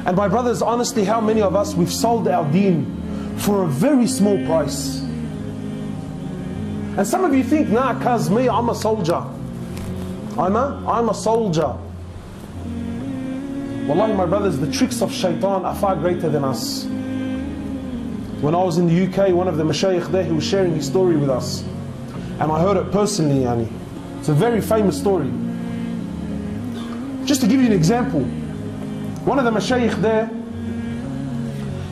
And my brothers, honestly, how many of us, we've sold our deen for a very small price? And some of you think, nah, cuz me, I'm a soldier. I'm a soldier. Wallahi, my brothers, the tricks of shaitan are far greater than us. When I was in the UK, one of the mashayikh there, he was sharing his story with us. And I heard it personally, yani. It's a very famous story. Just to give you an example, one of the mashayikh there,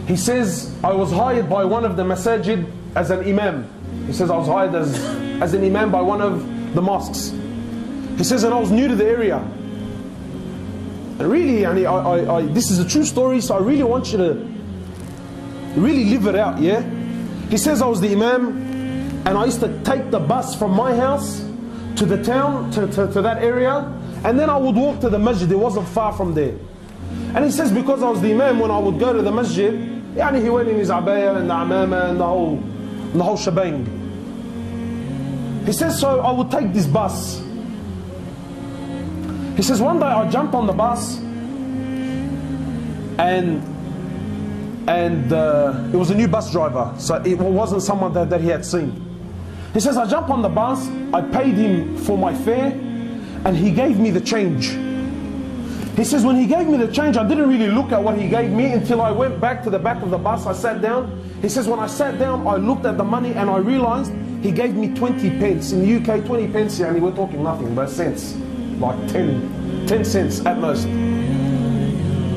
he says, I was hired by one of the masajid as an imam. He says, I was hired as an imam by one of the mosques. He says, and I was new to the area. And really, yani, this is a true story, so I really want you to really live it out, yeah? He says, I was the imam, and I used to take the bus from my house to the town, to that area, and then I would walk to the masjid. It wasn't far from there. And he says, because I was the imam, when I would go to the masjid, yani, he went in his abaya and the amama and the whole shebang. He says, so I would take this bus. He says, one day I jumped on the bus, and it was a new bus driver, so it wasn't someone that he had seen. He says, I jumped on the bus, I paid him for my fare, and he gave me the change. He says, when he gave me the change, I didn't really look at what he gave me until I went back to the back of the bus. I sat down. He says, when I sat down, I looked at the money and I realized he gave me 20 pence. In the UK, 20 pence, and we're talking nothing but cents, like 10 cents at most.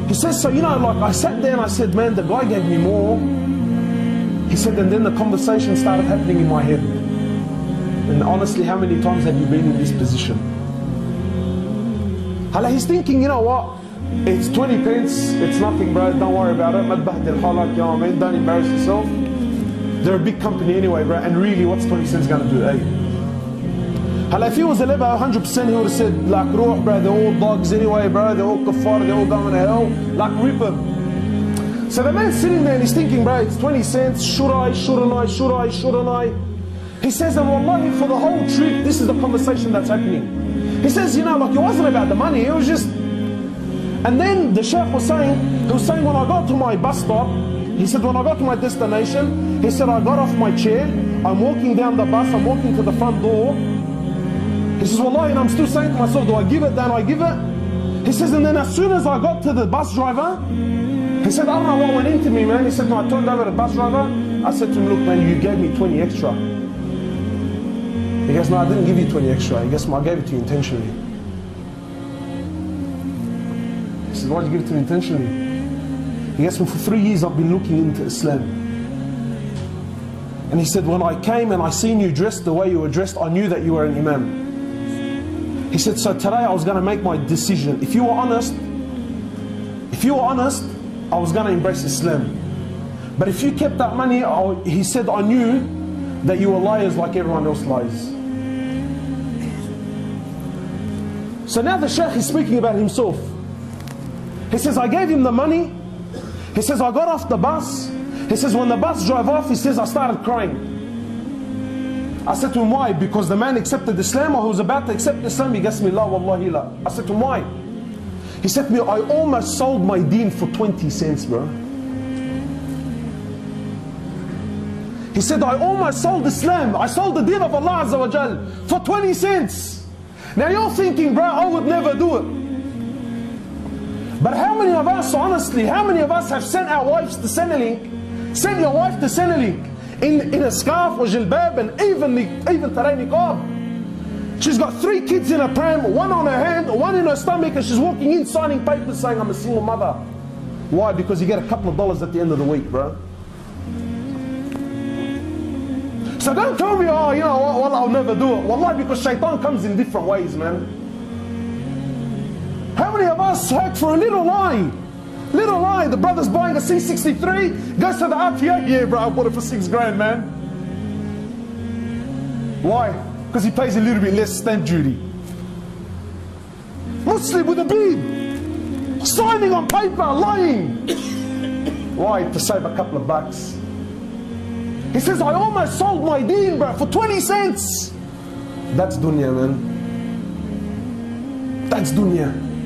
He says, so, you know, like I sat there and I said, man, the guy gave me more. He said, and then the conversation started happening in my head. And honestly, how many times have you been in this position? Hala, he's thinking, you know what? It's 20 pence, it's nothing, bro, don't worry about it. Don't embarrass yourself. They're a big company anyway, bro, and really, what's 20 cents gonna do, eh? Hala, if he was a level 100%, he would have said, like, ruh, bro, they're all dogs anyway, bro, they're all kuffar, they're all going to hell, like, rip them. So the man's sitting there and he's thinking, bro, it's 20 cents, should I, shouldn't I, should I, shouldn't I? He says, and wallahi, for the whole trip, this is the conversation that's happening. He says, you know, like, it wasn't about the money, it was just... And then the sheikh was saying, when I got to my bus stop, he said, when I got to my destination, he said, I got off my chair, I'm walking down the bus, I'm walking to the front door. He says, wallahi, and I'm still saying to myself, do I give it, don't I give it? He says, and then as soon as I got to the bus driver, he said, I don't know what went into me, man. He said, no, I turned over to the bus driver. I said to him, look, man, you gave me 20 extra. He goes, no, I didn't give you 20 extra. He goes, I gave it to you intentionally. He said, why did you give it to me intentionally? He goes, well, for 3 years I've been looking into Islam. And he said, when I came and I seen you dressed the way you were dressed, I knew that you were an imam. He said, so today I was going to make my decision. If you were honest, I was going to embrace Islam. But if you kept that money, he said, I knew that you were liars like everyone else lies. So now the sheikh is speaking about himself. He says, I gave him the money. He says, I got off the bus. He says, when the bus drove off, he says, I started crying. I said to him, why? Because the man accepted Islam, or he was about to accept Islam. He gets me, la wallahi la. I said to him, why? He said to me, I almost sold my deen for 20 cents, bro. He said, I almost sold Islam. I sold the deen of Allah Azza wa Jal for 20 cents. Now you're thinking, bro, I would never do it. But how many of us, honestly, how many of us have sent our wives to Centrelink? Send your wife to Centrelink in a scarf or jilbab and even taray niqab. She's got 3 kids in a pram, 1 on her hand, 1 in her stomach, and she's walking in signing papers saying, I'm a single mother. Why? Because you get a couple of dollars at the end of the week, bro. So don't tell me, oh, you know what, well, I'll never do it. Wallahi, because shaitan comes in different ways, man. How many of us work for a little lie? Little lie, the brother's buying a C63, goes to the RTA, yeah bro, I bought it for 6 grand, man. Why? Because he pays a little bit less stamp duty. Muslim with a bead, signing on paper, lying. Why? To save a couple of bucks. He says, I almost sold my deen, bro, for 20 cents. That's dunya, man. That's dunya.